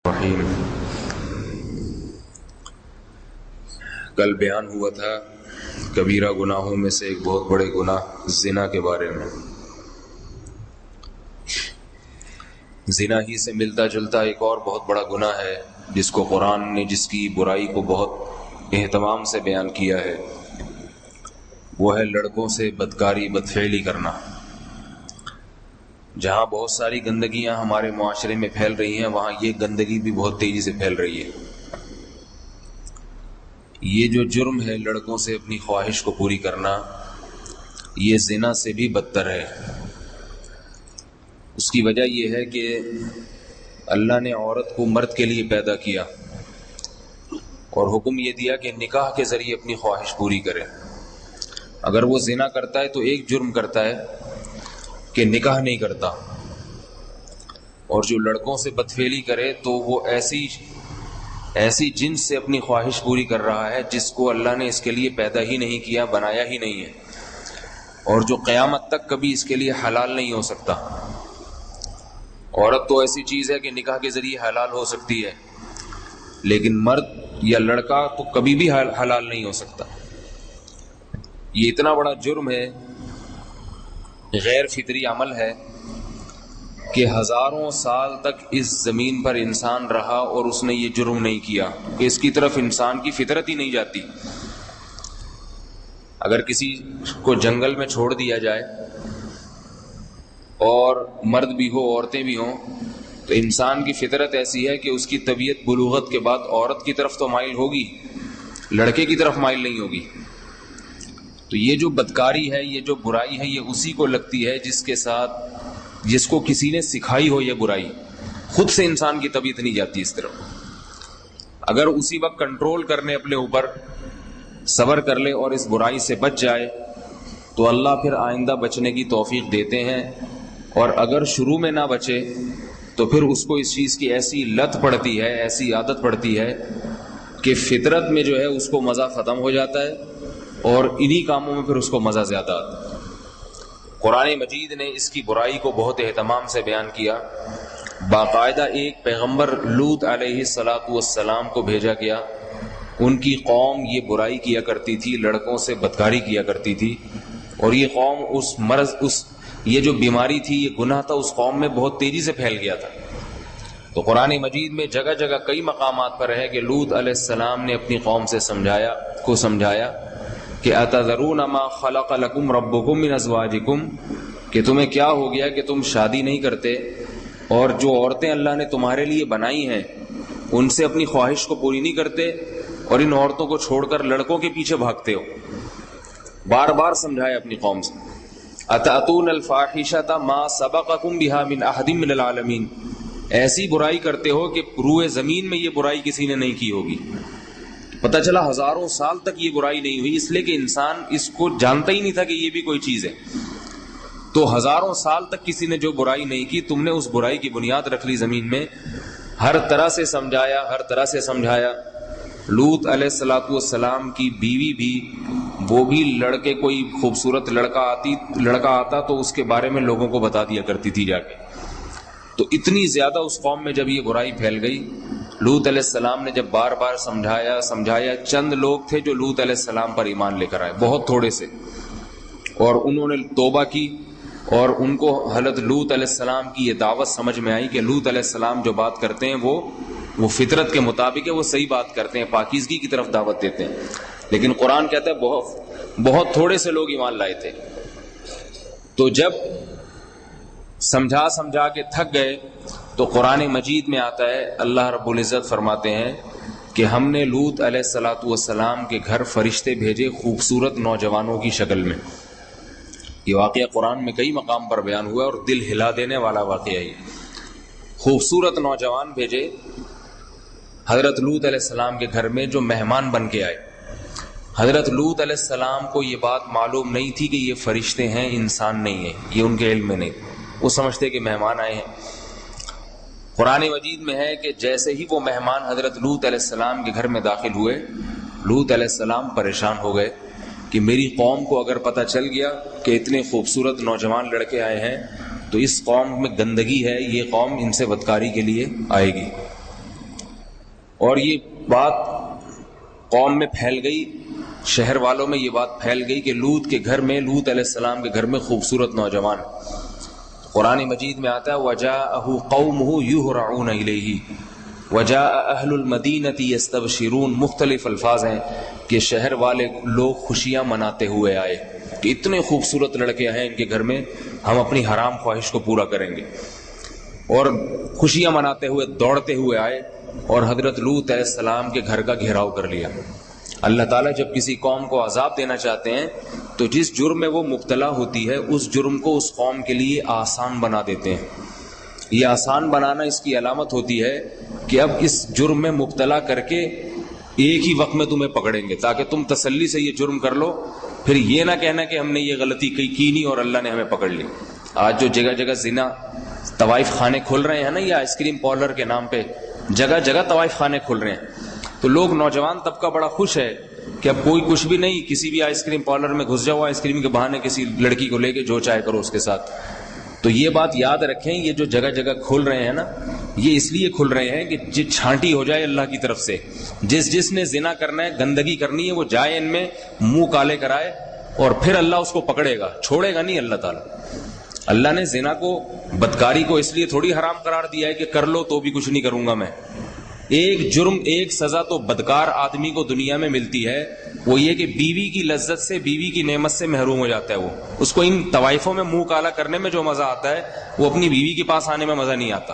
رحیم۔ کل بیان ہوا تھا کبیرہ گناہوں میں سے ایک بہت بڑے گناہ زنا کے بارے میں۔ زنا ہی سے ملتا جلتا ایک اور بہت بڑا گناہ ہے جس کو قرآن نے جس کی برائی کو بہت اہتمام سے بیان کیا ہے، وہ ہے لڑکوں سے بدکاری بدفعلی کرنا۔ جہاں بہت ساری گندگیاں ہمارے معاشرے میں پھیل رہی ہیں، وہاں یہ گندگی بھی بہت تیزی سے پھیل رہی ہے۔ یہ جو جرم ہے لڑکوں سے اپنی خواہش کو پوری کرنا، یہ زنا سے بھی بدتر ہے۔ اس کی وجہ یہ ہے کہ اللہ نے عورت کو مرد کے لیے پیدا کیا اور حکم یہ دیا کہ نکاح کے ذریعے اپنی خواہش پوری کرے۔ اگر وہ زنا کرتا ہے تو ایک جرم کرتا ہے کہ نکاح نہیں کرتا، اور جو لڑکوں سے بدفعلی کرے تو وہ ایسی جنس سے اپنی خواہش پوری کر رہا ہے جس کو اللہ نے اس کے لیے پیدا ہی نہیں کیا، بنایا ہی نہیں ہے، اور جو قیامت تک کبھی اس کے لیے حلال نہیں ہو سکتا۔ عورت تو ایسی چیز ہے کہ نکاح کے ذریعے حلال ہو سکتی ہے، لیکن مرد یا لڑکا تو کبھی بھی حلال نہیں ہو سکتا۔ یہ اتنا بڑا جرم ہے، غیر فطری عمل ہے کہ ہزاروں سال تک اس زمین پر انسان رہا اور اس نے یہ جرم نہیں کیا، کہ اس کی طرف انسان کی فطرت ہی نہیں جاتی۔ اگر کسی کو جنگل میں چھوڑ دیا جائے اور مرد بھی ہو عورتیں بھی ہوں، تو انسان کی فطرت ایسی ہے کہ اس کی طبیعت بلوغت کے بعد عورت کی طرف تو مائل ہوگی، لڑکے کی طرف مائل نہیں ہوگی۔ تو یہ جو بدکاری ہے، یہ جو برائی ہے، یہ اسی کو لگتی ہے جس کو کسی نے سکھائی ہو یہ برائی۔ خود سے انسان کی طبیعت نہیں جاتی اس طرف۔ اگر اسی وقت کنٹرول کرنے اپنے اوپر، صبر کر لے اور اس برائی سے بچ جائے تو اللہ پھر آئندہ بچنے کی توفیق دیتے ہیں، اور اگر شروع میں نہ بچے تو پھر اس کو اس چیز کی ایسی لت پڑتی ہے، ایسی عادت پڑتی ہے کہ فطرت میں جو ہے اس کو مزہ ختم ہو جاتا ہے، اور انہی کاموں میں پھر اس کو مزہ زیادہ آتا ہے۔ قرآن مجید نے اس کی برائی کو بہت اہتمام سے بیان کیا۔ باقاعدہ ایک پیغمبر لوط علیہ السلام کو بھیجا گیا۔ ان کی قوم یہ برائی کیا کرتی تھی، لڑکوں سے بدکاری کیا کرتی تھی، اور یہ قوم یہ جو بیماری تھی، یہ گناہ تھا، اس قوم میں بہت تیزی سے پھیل گیا تھا۔ تو قرآن مجید میں جگہ جگہ کئی مقامات پر ہے کہ لوط علیہ السلام نے اپنی قوم سے سمجھایا کہ اتذرون ما خلق لکم ربکم من ازواجکم، کہ تمہیں کیا ہو گیا کہ تم شادی نہیں کرتے، اور جو عورتیں اللہ نے تمہارے لیے بنائی ہیں ان سے اپنی خواہش کو پوری نہیں کرتے، اور ان عورتوں کو چھوڑ کر لڑکوں کے پیچھے بھاگتے ہو۔ بار بار سمجھایا اپنی قوم سے، اتأتون الفاحشۃ ما سبقکم بها من احد من العالمین، ایسی برائی کرتے ہو کہ روئے زمین میں یہ برائی کسی نے نہیں کی ہوگی۔ پتہ چلا ہزاروں سال تک یہ برائی نہیں ہوئی، اس لیے کہ انسان اس کو جانتا ہی نہیں تھا کہ یہ بھی کوئی چیز ہے۔ تو ہزاروں سال تک کسی نے جو برائی نہیں کی، تم نے اس برائی کی بنیاد رکھ لی زمین میں، ہر طرح سے سمجھایا۔ لوط علیہ السلام کی بیوی بھی، وہ بھی لڑکے، کوئی خوبصورت لڑکا آتا تو اس کے بارے میں لوگوں کو بتا دیا کرتی تھی جا کے۔ تو اتنی زیادہ اس قوم میں جب یہ برائی پھیل گئی، لوط علیہ السلام نے جب بار بار سمجھایا، چند لوگ تھے جو لوط علیہ السلام پر ایمان لے کر آئے، بہت تھوڑے سے، اور انہوں نے توبہ کی، اور ان کو حضرت لوط علیہ السلام کی یہ دعوت سمجھ میں آئی کہ لوط علیہ السلام جو بات کرتے ہیں وہ فطرت کے مطابق ہے، وہ صحیح بات کرتے ہیں، پاکیزگی کی طرف دعوت دیتے ہیں۔ لیکن قرآن کہتا ہے بہت تھوڑے سے لوگ ایمان لائے تھے۔ تو جب سمجھا کے تھک گئے تو قرآن مجید میں آتا ہے، اللہ رب العزت فرماتے ہیں کہ ہم نے لوط علیہ السلام کے گھر فرشتے بھیجے خوبصورت نوجوانوں کی شکل میں۔ یہ واقعہ قرآن میں کئی مقام پر بیان ہوا ہے اور دل ہلا دینے والا واقعہ ہے۔ خوبصورت نوجوان بھیجے حضرت لوط علیہ السلام کے گھر میں، جو مہمان بن کے آئے۔ حضرت لوط علیہ السلام کو یہ بات معلوم نہیں تھی کہ یہ فرشتے ہیں، انسان نہیں ہیں، یہ ان کے علم میں نہیں، وہ سمجھتے کہ مہمان آئے ہیں۔ قرآن مجید میں ہے کہ جیسے ہی وہ مہمان حضرت لوط علیہ السلام کے گھر میں داخل ہوئے، لوط علیہ السلام پریشان ہو گئے کہ میری قوم کو اگر پتہ چل گیا کہ اتنے خوبصورت نوجوان لڑکے آئے ہیں تو اس قوم میں گندگی ہے، یہ قوم ان سے بدکاری کے لیے آئے گی۔ اور یہ بات قوم میں پھیل گئی، شہر والوں میں یہ بات پھیل گئی کہ لوط کے گھر میں، لوط علیہ السلام کے گھر میں خوبصورت نوجوان. قرآن مجید میں آتا ہے وَجَاءَهُ قَوْمُهُ يُهْرَعُونَ إِلَيْهِ وَجَاءَ أَهْلُ الْمَدِينَةِ يَسْتَبْشِرُونَ. مختلف الفاظ ہیں کہ شہر والے لوگ خوشیاں مناتے ہوئے آئے کہ اتنے خوبصورت لڑکے ہیں ان کے گھر میں، ہم اپنی حرام خواہش کو پورا کریں گے. اور خوشیاں مناتے ہوئے دوڑتے ہوئے آئے اور حضرت لوط علیہ السلام کے گھر کا گھیراؤ کر لیا. اللہ تعالیٰ جب کسی قوم کو عذاب دینا چاہتے ہیں تو جس جرم میں وہ مبتلا ہوتی ہے اس جرم کو اس قوم کے لیے آسان بنا دیتے ہیں. یہ آسان بنانا اس کی علامت ہوتی ہے کہ اب اس جرم میں مبتلا کر کے ایک ہی وقت میں تمہیں پکڑیں گے تاکہ تم تسلی سے یہ جرم کر لو، پھر یہ نہ کہنا کہ ہم نے یہ غلطی کی نہیں اور اللہ نے ہمیں پکڑ لی. آج جو جگہ جگہ زنا طوائف خانے کھل رہے ہیں نا، یہ آئس کریم پارلر کے نام پہ جگہ جگہ طوائف خانے کھل رہے ہیں، تو لوگ نوجوان طبقہ بڑا خوش ہے کہ اب کوئی کچھ بھی نہیں، کسی بھی آئس کریم پارلر میں گھس جاؤ، آئس کریم کے بہانے کسی لڑکی کو لے کے جو چاہے کرو اس کے ساتھ. تو یہ بات یاد رکھیں، یہ جو جگہ جگہ کھل رہے ہیں نا، یہ اس لیے کھل رہے ہیں کہ چھانٹی ہو جائے اللہ کی طرف سے. جس نے زنا کرنا ہے، گندگی کرنی ہے، وہ جائے ان میں منہ کالے کرائے اور پھر اللہ اس کو پکڑے گا، چھوڑے گا نہیں اللہ تعالیٰ. اللہ نے زنا کو، بدکاری کو اس لیے تھوڑی حرام قرار دیا ہے کہ کر لو تو بھی کچھ نہیں کروں گا میں. ایک جرم، ایک سزا تو بدکار آدمی کو دنیا میں ملتی ہے، وہ یہ کہ بیوی کی لذت سے، بیوی کی نعمت سے محروم ہو جاتا ہے. وہ اس کو ان طوائفوں میں منہ کالا کرنے میں جو مزہ آتا ہے وہ اپنی بیوی کے پاس آنے میں مزہ نہیں آتا،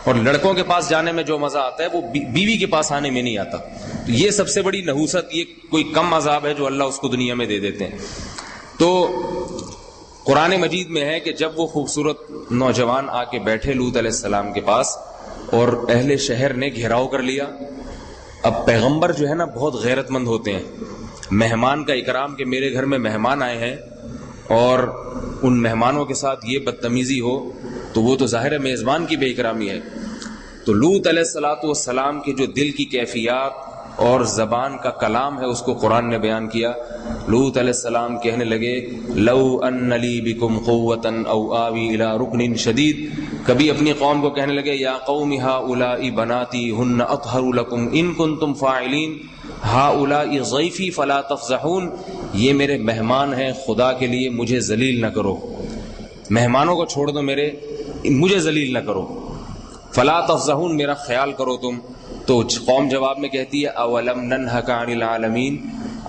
اور لڑکوں کے پاس جانے میں جو مزہ آتا ہے وہ بیوی کے پاس آنے میں نہیں آتا. یہ سب سے بڑی نحوست، یہ کوئی کم عذاب ہے جو اللہ اس کو دنیا میں دے دیتے ہیں. تو قرآن مجید میں ہے کہ جب وہ خوبصورت نوجوان آ کے بیٹھے لوط علیہ السلام کے پاس اور اہل شہر نے گھیراؤ کر لیا. اب پیغمبر جو ہے نا بہت غیرت مند ہوتے ہیں. مہمان کا اکرام کہ میرے گھر میں مہمان آئے ہیں اور ان مہمانوں کے ساتھ یہ بدتمیزی ہو تو وہ تو ظاہر میزبان کی بے اکرامی ہے. تو لوط علیہ السلام کی جو دل کی کیفیات اور زبان کا کلام ہے اس کو قرآن نے بیان کیا. لوط علیہ السلام کہنے لگے لو ان لی بکم قوۃ او آوی الی رکن شدید. کبھی اپنی قوم کو کہنے لگے یا قوم ہؤلاء بناتی ہن اطہر لکم ان کنتم فاعلین ہؤلاء ضیفی فلا تفضحون. یہ میرے مہمان ہیں، خدا کے لیے مجھے ذلیل نہ کرو، مہمانوں کو چھوڑ دو، مجھے ذلیل نہ کرو، فلا تفضحون، میرا خیال کرو تم. تو قوم جواب میں کہتی ہے اولم ننہک عن العالمین،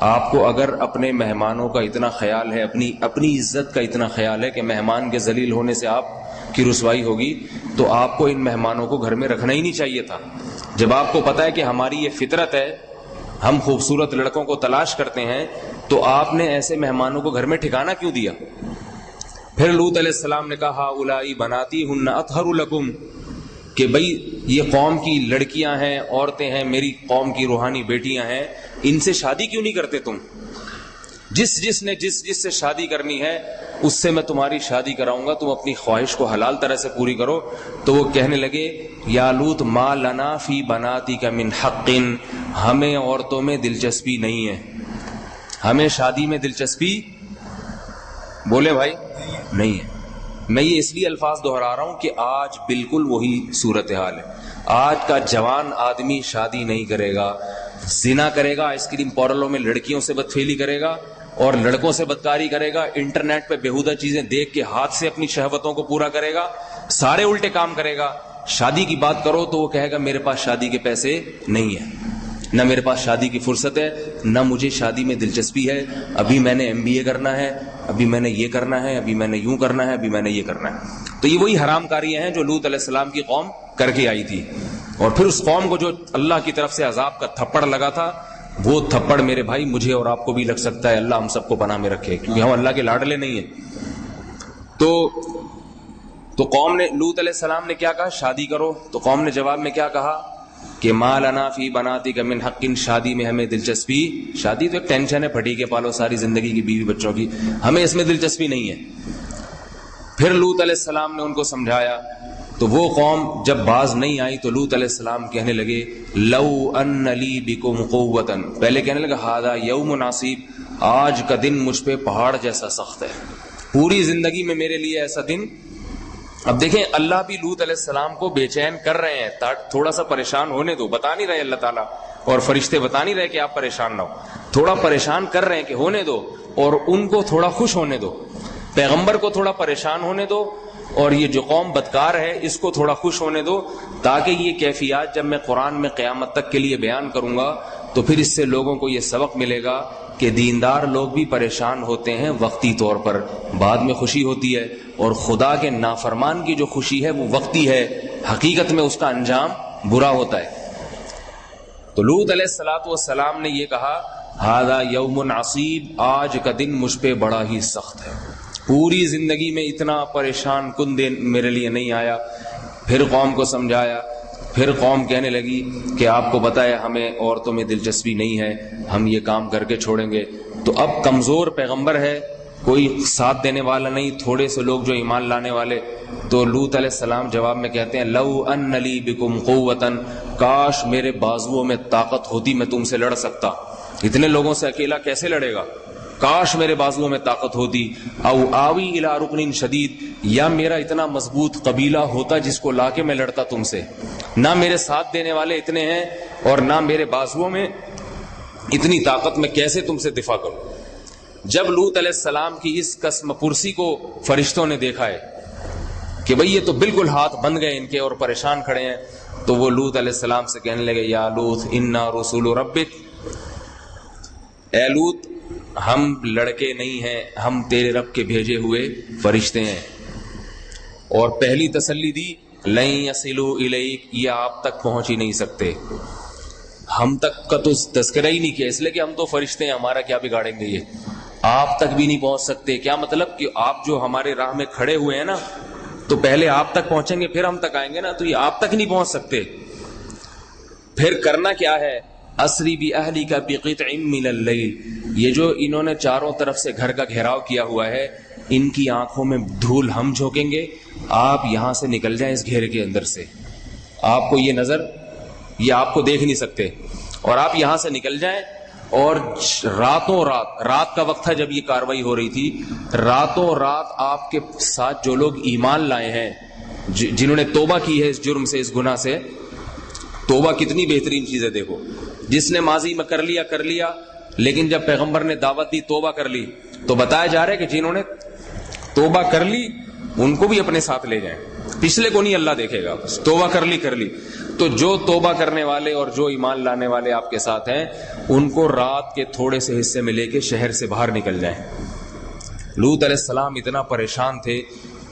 آپ کو اگر اپنے مہمانوں کا اتنا خیال ہے، اپنی عزت کا اتنا خیال ہے کہ مہمان کے ذلیل ہونے سے آپ کی رسوائی ہوگی، تو آپ کو ان مہمانوں کو گھر میں رکھنا ہی نہیں چاہیے تھا. جب آپ کو پتا ہے کہ ہماری یہ فطرت ہے، ہم خوبصورت لڑکوں کو تلاش کرتے ہیں، تو آپ نے ایسے مہمانوں کو گھر میں ٹھکانہ کیوں دیا؟ پھر لوط علیہ السلام نے کہا ہؤلاء بناتی ہن اطہر لکم، کہ بھئی یہ قوم کی لڑکیاں ہیں، عورتیں ہیں، میری قوم کی روحانی بیٹیاں ہیں، ان سے شادی کیوں نہیں کرتے تم؟ جس نے جس سے شادی کرنی ہے اس سے میں تمہاری شادی کراؤں گا، تم اپنی خواہش کو حلال طرح سے پوری کرو. تو وہ کہنے لگے یا لوط ما لنا فی بناتک من حق، ہمیں عورتوں میں دلچسپی نہیں ہے، ہمیں شادی میں دلچسپی، بولے بھائی، نہیں ہے. میں یہ اس لیے الفاظ دہرا رہا ہوں کہ آج بالکل وہی صورتحال ہے. آج کا جوان آدمی شادی نہیں کرے گا، زنا کرے گا، آئس کریم پارلروں میں لڑکیوں سے بدفعلی کرے گا اور لڑکوں سے بدکاری کرے گا، انٹرنیٹ پہ بیہودہ چیزیں دیکھ کے ہاتھ سے اپنی شہوتوں کو پورا کرے گا، سارے الٹے کام کرے گا. شادی کی بات کرو تو وہ کہے گا میرے پاس شادی کے پیسے نہیں ہیں، نہ میرے پاس شادی کی فرصت ہے، نہ مجھے شادی میں دلچسپی ہے، ابھی میں نے MBA کرنا ہے، ابھی میں نے یہ کرنا ہے، ابھی میں نے یوں کرنا ہے، ابھی میں نے یہ کرنا ہے. تو یہ وہی حرام کاریاں ہیں جو لوط علیہ السلام کی قوم کر کے آئی تھی. اور پھر اس قوم کو جو اللہ کی طرف سے عذاب کا تھپڑ لگا تھا، وہ تھپڑ میرے بھائی مجھے اور آپ کو بھی لگ سکتا ہے. اللہ ہم سب کو پناہ میں رکھے، کیونکہ ہم اللہ کے لاڈلے نہیں ہیں. تو قوم نے، لوط علیہ السلام نے کیا کہا؟ شادی کرو. تو قوم نے جواب میں کیا کہا کہ ما لنا فی بناتک من حق، شادی میں ہمیں دلچسپی، شادی تو ایک ٹینشن ہے، پھٹی کے پالو ساری زندگی کی بیوی بچوں کی، ہمیں اس میں دلچسپی نہیں ہے. پھر لوط علیہ السلام نے ان کو سمجھایا. تو وہ قوم جب باز نہیں آئی تو لوط علیہ السلام کہنے لگے لو ان لی بکم قوۃ، پہلے کہنے لگا ھذا یوم عصیب، آج کا دن مجھ پہ پہاڑ جیسا سخت ہے، پوری زندگی میں میرے لیے ایسا دن اب دیکھیں اللہ بھی لوط علیہ السلام کو بے چین کر رہے ہیں، تھوڑا سا پریشان ہونے دو، بتا نہیں رہے اللہ تعالیٰ اور فرشتے بتا نہیں رہے کہ آپ پریشان نہ ہو، تھوڑا پریشان کر رہے ہیں کہ ہونے دو، اور ان کو تھوڑا خوش ہونے دو، پیغمبر کو تھوڑا پریشان ہونے دو، اور یہ جو قوم بدکار ہے اس کو تھوڑا خوش ہونے دو، تاکہ یہ کیفیات جب میں قرآن میں قیامت تک کے لیے بیان کروں گا تو پھر اس سے لوگوں کو یہ سبق ملے گا کہ دیندار لوگ بھی پریشان ہوتے ہیں وقتی طور پر، بعد میں خوشی ہوتی ہے، اور خدا کے نافرمان کی جو خوشی ہے وہ وقتی ہے، حقیقت میں اس کا انجام برا ہوتا ہے۔ تو لوط علیہ السلام نے یہ کہا ھذا یوم عصیب، آج کا دن مجھ پہ بڑا ہی سخت ہے، پوری زندگی میں اتنا پریشان کن دن میرے لیے نہیں آیا۔ پھر قوم کو سمجھایا، پھر قوم کہنے لگی کہ آپ کو پتہ ہے ہمیں عورتوں میں دلچسپی نہیں ہے، ہم یہ کام کر کے چھوڑیں گے۔ تو اب کمزور پیغمبر ہے، کوئی ساتھ دینے والا نہیں، تھوڑے سے لوگ جو ایمان لانے والے۔ تو لوط علیہ السلام جواب میں کہتے ہیں لو ان لی بکم قوتن، کاش میرے بازوؤں میں طاقت ہوتی میں تم سے لڑ سکتا، اتنے لوگوں سے اکیلا کیسے لڑے گا، کاش میرے بازوؤں میں طاقت ہوتی، او آوی الی رکن شدید، یا میرا اتنا مضبوط قبیلہ ہوتا جس کو لا کے میں لڑتا تم سے، نہ میرے ساتھ دینے والے اتنے ہیں اور نہ میرے بازوؤں میں اتنی طاقت، میں کیسے تم سے دفاع کروں۔ جب لوط علیہ السلام کی اس قسم پرسی کو فرشتوں نے دیکھا ہے کہ بھئی یہ تو بالکل ہاتھ بند گئے ان کے اور پریشان کھڑے ہیں، تو وہ لوط علیہ السلام سے کہنے لگے یا لوط انا رسول ربک، اے لوط ہم لڑکے نہیں ہیں، ہم تیرے رب کے بھیجے ہوئے فرشتے ہیں۔ اور پہلی تسلی دی لن یصلوا الیک، یہ آپ تک پہنچ ہی نہیں سکتے، ہم تک کا تو تذکرہ ہی نہیں کیا، اس لیے کہ ہم تو فرشتے ہیں، ہمارا کیا بگاڑیں گے، یہ آپ تک بھی نہیں پہنچ سکتے۔ کیا مطلب کہ آپ جو ہمارے راہ میں کھڑے ہوئے ہیں نا، تو پہلے آپ تک پہنچیں گے پھر ہم تک آئیں گے نا، تو یہ آپ تک نہیں پہنچ سکتے۔ پھر کرنا کیا ہے، اسری باہلک بقطع من اللیل، یہ جو انہوں نے چاروں طرف سے گھر کا گھیراؤ کیا ہوا ہے، ان کی آنکھوں میں دھول ہم جھونکیں گے، آپ یہاں سے نکل جائیں اس گھیرے کے اندر سے، آپ کو یہ نظر، یہ آپ کو دیکھ نہیں سکتے، اور آپ یہاں سے نکل جائیں، اور راتوں رات کا وقت تھا جب یہ کاروائی ہو رہی تھی، راتوں رات آپ کے ساتھ جو لوگ ایمان لائے ہیں، جنہوں نے توبہ کی ہے اس جرم سے، اس گناہ سے، توبہ کتنی بہترین چیز ہے، دیکھو جس نے ماضی میں کر لیا، لیکن جب پیغمبر نے دعوت دی توبہ کر لی، تو بتایا جا رہا ہے کہ جنہوں نے توبہ کر لی ان کو بھی اپنے ساتھ لے جائیں، پچھلے کو نہیں اللہ دیکھے گا، توبہ کر لی۔ تو جو توبہ کرنے والے اور جو ایمان لانے والے آپ کے ساتھ ہیں، ان کو رات کے تھوڑے سے حصے میں لے کے شہر سے باہر نکل جائیں۔ لوط علیہ السلام اتنا پریشان تھے،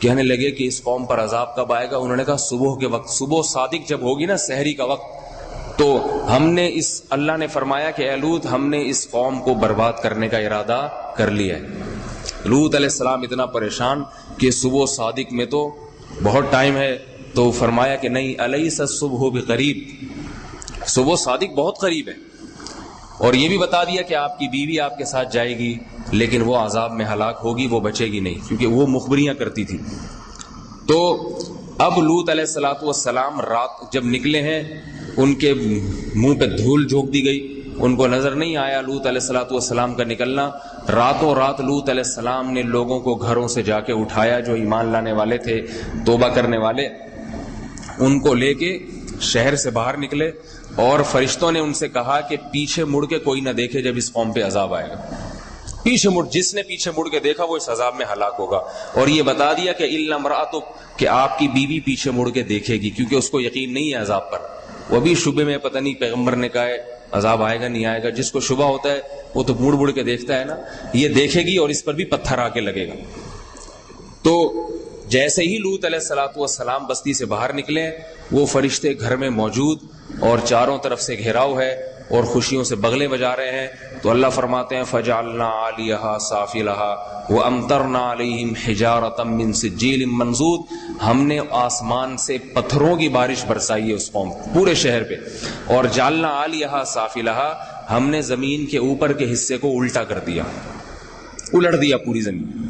کہنے لگے کہ اس قوم پر عذاب کب آئے گا، انہوں نے کہا صبح کے وقت، صبح صادق جب ہوگی نا، سحری کا وقت، تو ہم نے اللہ نے فرمایا کہ اے لوط ہم نے اس قوم کو برباد کرنے کا ارادہ کر لیا ہے۔ لوط علیہ السلام اتنا پریشان کہ صبح صادق میں تو بہت ٹائم ہے، تو فرمایا کہ نہیں، الیس الصبح بقریب، صبح صادق بہت قریب ہے، اور یہ بھی بتا دیا کہ آپ کی بیوی آپ کے ساتھ جائے گی، لیکن وہ عذاب میں ہلاک ہوگی، وہ بچے گی نہیں، کیونکہ وہ مخبریاں کرتی تھی۔ تو اب لوط علیہ السلام رات جب نکلے ہیں، ان کے منہ پہ دھول جھونک دی گئی، ان کو نظر نہیں آیا لوط علیہ السلام کا نکلنا۔ راتوں رات لوط علیہ السلام نے لوگوں کو گھروں سے جا کے اٹھایا، جو ایمان لانے والے تھے، توبہ کرنے والے، ان کو لے کے شہر سے باہر نکلے، اور فرشتوں نے ان سے کہا کہ پیچھے مڑ کے کوئی نہ دیکھے جب اس قوم پہ عذاب آئے گا، جس نے پیچھے مڑ کے دیکھا وہ اس عذاب میں ہلاک ہوگا۔ اور یہ بتا دیا کہ الا امرأتک، کہ آپ کی بیوی پیچھے مڑ کے دیکھے گی، کیونکہ اس کو یقین نہیں ہے عذاب پر، وہ بھی شبے میں، پتہ نہیں پیغمبر نے کہا ہے عذاب آئے گا نہیں آئے گا، جس کو شبہ ہوتا ہے وہ تو مڑ کے دیکھتا ہے نا، یہ دیکھے گی اور اس پر بھی پتھر آ کے لگے گا۔ تو جیسے ہی لوط علیہ السلام بستی سے باہر نکلے، وہ فرشتے گھر میں موجود اور چاروں طرف سے گھیراؤ ہے اور خوشیوں سے بغلے بجا رہے ہیں۔ تو اللہ فرماتے ہیں فجعلنا عالیہا سافلہا وامطرنا علیہم حجارۃ من سجیل منضود، ہم نے آسمان سے پتھروں کی بارش برسائی ہے اس قوم پورے شہر پہ، اور جعلنا عالیہا سافلہا، ہم نے زمین کے اوپر کے حصے کو الٹا کر دیا، الٹ دیا پوری زمین۔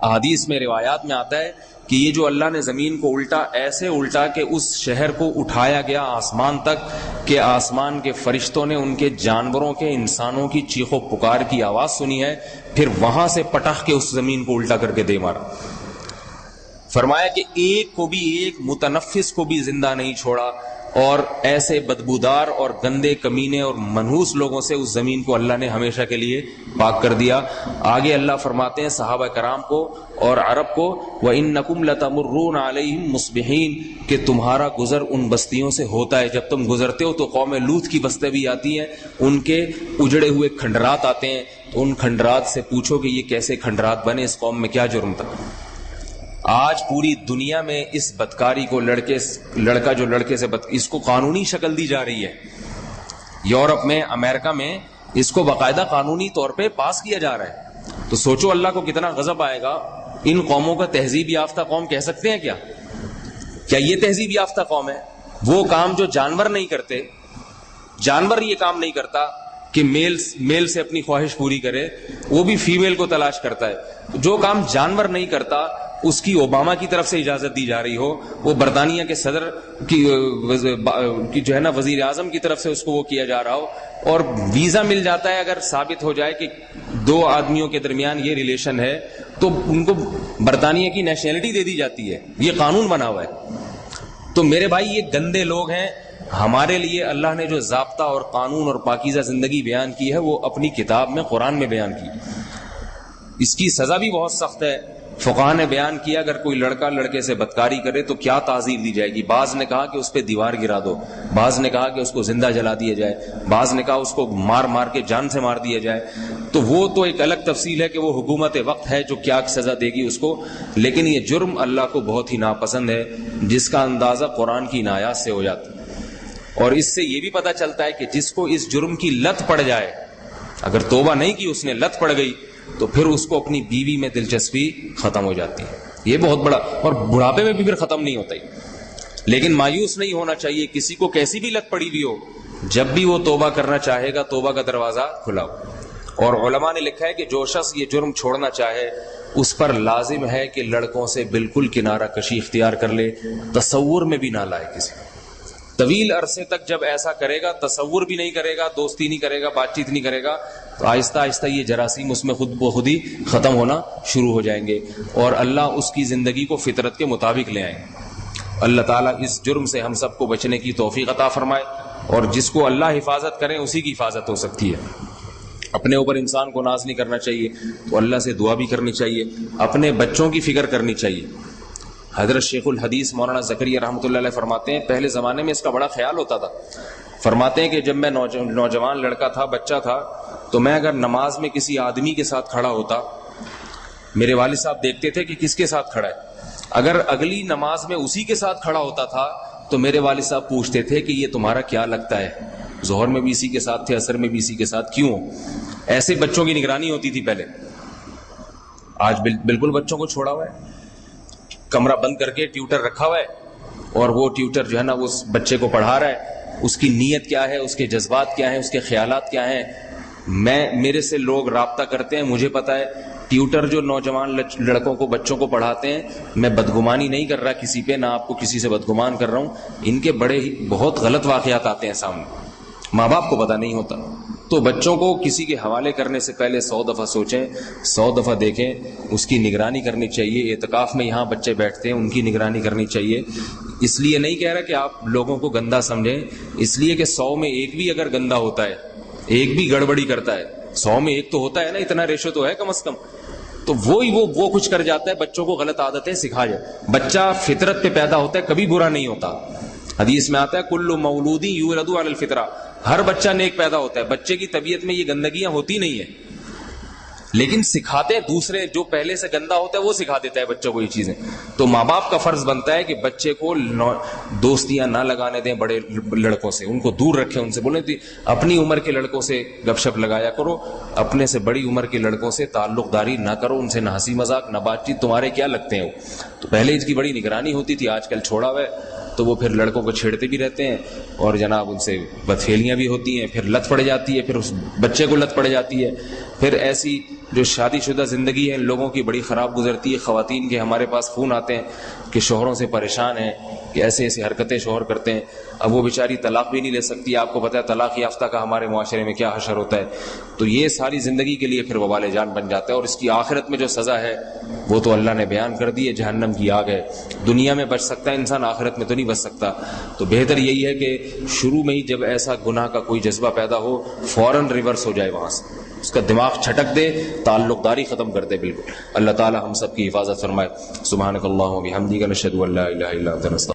حدیث میں روایات میں آتا ہے کہ یہ جو اللہ نے زمین کو ایسے الٹا کہ اس شہر کو اٹھایا گیا آسمان تک، کہ آسمان کے فرشتوں نے ان کے جانوروں کے، انسانوں کی چیخ و پکار کی آواز سنی ہے، پھر وہاں سے پٹخ کے اس زمین کو الٹا کر کے دے مارا۔ فرمایا کہ ایک کو بھی، ایک متنفس کو بھی زندہ نہیں چھوڑا، اور ایسے بدبودار اور گندے کمینے اور منحوس لوگوں سے اس زمین کو اللہ نے ہمیشہ کے لیے پاک کر دیا۔ آگے اللہ فرماتے ہیں صحابہ کرام کو اور عرب کو، وَإِنَّكُمْ لَتَمُرُّونَ عَلَيْهِمْ مُصْبِحِينَ، کہ تمہارا گزر ان بستیوں سے ہوتا ہے، جب تم گزرتے ہو تو قوم لوط کی بستیں بھی آتی ہیں، ان کے اجڑے ہوئے کھنڈرات آتے ہیں، تو ان کھنڈرات سے پوچھو کہ یہ کیسے کھنڈرات بنے، اس قوم میں کیا جرم تھا۔ آج پوری دنیا میں اس بدکاری کو لڑکا جو لڑکے سے اس کو قانونی شکل دی جا رہی ہے۔ یورپ میں، امریکہ میں اس کو باقاعدہ قانونی طور پہ پاس کیا جا رہا ہے۔ تو سوچو اللہ کو کتنا غضب آئے گا۔ ان قوموں کا تہذیب یافتہ قوم کہہ سکتے ہیں کیا؟ کیا یہ تہذیب یافتہ قوم ہے؟ وہ کام جو جانور نہیں کرتے، جانور یہ کام نہیں کرتا کہ میل سے اپنی خواہش پوری کرے، وہ بھی فیمیل کو تلاش کرتا ہے۔ جو کام جانور نہیں کرتا اس کی اوباما کی طرف سے اجازت دی جا رہی ہو، وہ برطانیہ کے صدر کی جو ہے نا وزیر اعظم کی طرف سے اس کو وہ کیا جا رہا ہو، اور ویزا مل جاتا ہے اگر ثابت ہو جائے کہ دو آدمیوں کے درمیان یہ ریلیشن ہے، تو ان کو برطانیہ کی نیشنلٹی دے دی جاتی ہے۔ یہ قانون بنا ہوا ہے۔ تو میرے بھائی یہ گندے لوگ ہیں۔ ہمارے لیے اللہ نے جو ضابطہ اور قانون اور پاکیزہ زندگی بیان کی ہے وہ اپنی کتاب میں، قرآن میں بیان کی۔ اس کی سزا بھی بہت سخت ہے۔ فقہاء نے بیان کیا اگر کوئی لڑکا لڑکے سے بدکاری کرے تو کیا تعزیر دی جائے گی۔ بعض نے کہا کہ اس پہ دیوار گرا دو، بعض نے کہا کہ اس کو زندہ جلا دیا جائے، بعض نے کہا اس کو مار مار کے جان سے مار دیا جائے۔ تو وہ تو ایک الگ تفصیل ہے کہ وہ حکومت وقت ہے جو کیا سزا دے گی اس کو، لیکن یہ جرم اللہ کو بہت ہی ناپسند ہے، جس کا اندازہ قرآن کی آیات سے ہو جاتا ہے۔ اور اس سے یہ بھی پتہ چلتا ہے کہ جس کو اس جرم کی لت پڑ جائے، اگر توبہ نہیں کی، اس نے لت پڑ گئی، تو پھر اس کو اپنی بیوی میں دلچسپی ختم ہو جاتی ہے۔ یہ بہت بڑا، اور بڑھاپے میں بھی پھر ختم نہیں ہوتا ہی۔ لیکن مایوس نہیں ہونا چاہیے، کسی کو کیسی بھی لت پڑی ہوئی ہو، جب بھی وہ توبہ کرنا چاہے گا توبہ کا دروازہ کھلا ہو۔ اور علماء نے لکھا ہے کہ جو شخص یہ جرم چھوڑنا چاہے اس پر لازم ہے کہ لڑکوں سے بالکل کنارہ کشی اختیار کر لے، تصور میں بھی نہ لائے کسی۔ طویل عرصے تک جب ایسا کرے گا، تصور بھی نہیں کرے گا، دوستی نہیں کرے گا، بات چیت نہیں کرے گا، تو آہستہ آہستہ یہ جراثیم اس میں خود بخود ہی ختم ہونا شروع ہو جائیں گے، اور اللہ اس کی زندگی کو فطرت کے مطابق لے آئیں گے۔ اللہ تعالیٰ اس جرم سے ہم سب کو بچنے کی توفیق عطا فرمائے، اور جس کو اللہ حفاظت کرے اسی کی حفاظت ہو سکتی ہے۔ اپنے اوپر انسان کو ناز نہیں کرنا چاہیے، تو اللہ سے دعا بھی کرنی چاہیے، اپنے بچوں کی فکر کرنی چاہیے۔ حضرت شیخ الحدیث مولانا زکریا رحمۃ اللہ علیہ فرماتے ہیں پہلے زمانے میں اس کا بڑا خیال ہوتا تھا۔ فرماتے ہیں کہ جب میں نوجوان لڑکا تھا، بچہ تھا، تو میں اگر نماز میں کسی آدمی کے ساتھ کھڑا ہوتا، میرے والد صاحب دیکھتے تھے کہ کس کے ساتھ کھڑا ہے، اگر اگلی نماز میں اسی کے ساتھ کھڑا ہوتا تھا تو میرے والد صاحب پوچھتے تھے کہ یہ تمہارا کیا لگتا ہے، ظہر میں بھی اسی کے ساتھ تھے، عصر میں بھی اسی کے ساتھ، کیوں؟ ایسے بچوں کی نگرانی ہوتی تھی پہلے۔ آج بالکل بچوں کو چھوڑا ہوا ہے، کمرہ بند کر کے ٹیوٹر رکھا ہوا ہے، اور وہ ٹیوٹر جو ہے نا اس بچے کو پڑھا رہا ہے، اس کی نیت کیا ہے، اس کے جذبات کیا ہیں، اس کے خیالات کیا ہیں۔ میرے سے لوگ رابطہ کرتے ہیں، مجھے پتا ہے ٹیوٹر جو نوجوان لڑکوں کو، بچوں کو پڑھاتے ہیں، میں بدگمانی نہیں کر رہا کسی پہ، نہ آپ کو کسی سے بدگمان کر رہا ہوں، ان کے بہت غلط واقعات آتے ہیں سامنے، ماں باپ کو پتہ نہیں ہوتا۔ تو بچوں کو کسی کے حوالے کرنے سے پہلے 100 دفعہ سوچیں، 100 دفعہ دیکھیں، اس کی نگرانی کرنی چاہیے۔ اعتکاف میں یہاں بچے بیٹھتے ہیں، ان کی نگرانی کرنی چاہیے۔ اس لیے نہیں کہہ رہا کہ آپ لوگوں کو گندا سمجھیں، اس لیے کہ 100 میں ایک بھی اگر گندا ہوتا ہے، ایک بھی گڑبڑی کرتا ہے، 100 میں ایک تو ہوتا ہے نا، اتنا ریشو تو ہے کم از کم، تو وہ کچھ کر جاتا ہے، بچوں کو غلط عادتیں سکھا جائے۔ بچہ فطرت پہ پیدا ہوتا ہے، کبھی برا نہیں ہوتا۔ حدیث میں آتا ہے کل مولود یولد علی الفطرہ، ہر بچہ نیک پیدا ہوتا ہے، بچے کی طبیعت میں یہ گندگیاں ہوتی نہیں ہیں، لیکن سکھاتے دوسرے، جو پہلے سے گندا ہوتا ہے وہ سکھا دیتا ہے بچوں کو یہ چیزیں۔ تو ماں باپ کا فرض بنتا ہے کہ بچے کو دوستیاں نہ لگانے دیں بڑے لڑکوں سے، ان کو دور رکھیں، ان سے بولیں اپنی عمر کے لڑکوں سے گپ شپ لگایا کرو، اپنے سے بڑی عمر کے لڑکوں سے تعلق داری نہ کرو، ان سے نہ ہنسی مذاق نہ بات چیت، تمہارے کیا لگتے ہیں وہ۔ تو پہلے اس کی بڑی نگرانی ہوتی تھی، آج کل چھوڑا ہوا ہے، تو وہ پھر لڑکوں کو چھیڑتے بھی رہتے ہیں، اور جناب ان سے بدفعلیاں بھی ہوتی ہیں، پھر لت پڑ جاتی ہے، پھر اس بچے کو لت پڑ جاتی ہے، پھر ایسی جو شادی شدہ زندگی ہے ان لوگوں کی بڑی خراب گزرتی ہے. خواتین کے ہمارے پاس فون آتے ہیں کہ شوہروں سے پریشان ہیں کہ ایسے ایسی حرکتیں شوہر کرتے ہیں. اب وہ بیچاری طلاق بھی نہیں لے سکتی. آپ کو پتہ ہے طلاق یافتہ کا ہمارے معاشرے میں کیا حشر ہوتا ہے. تو یہ ساری زندگی کے لیے پھر وبال جان بن جاتا ہے. اور اس کی آخرت میں جو سزا ہے وہ تو اللہ نے بیان کر دی ہے, جہنم کی آگ ہے. دنیا میں بچ سکتا ہے انسان, آخرت میں تو نہیں بچ سکتا. تو بہتر یہی ہے کہ شروع میں ہی جب ایسا گناہ کا کوئی جذبہ پیدا ہو فوراً ریورس ہو جائے, وہاں سے اس کا دماغ چھٹک دے, تعلق داری ختم کر دے بالکل. اللہ تعالی ہم سب کی حفاظت فرمائے. سبحانک اللہم و بحمدک نشہد ان لا الہ الا انت نستغفرک.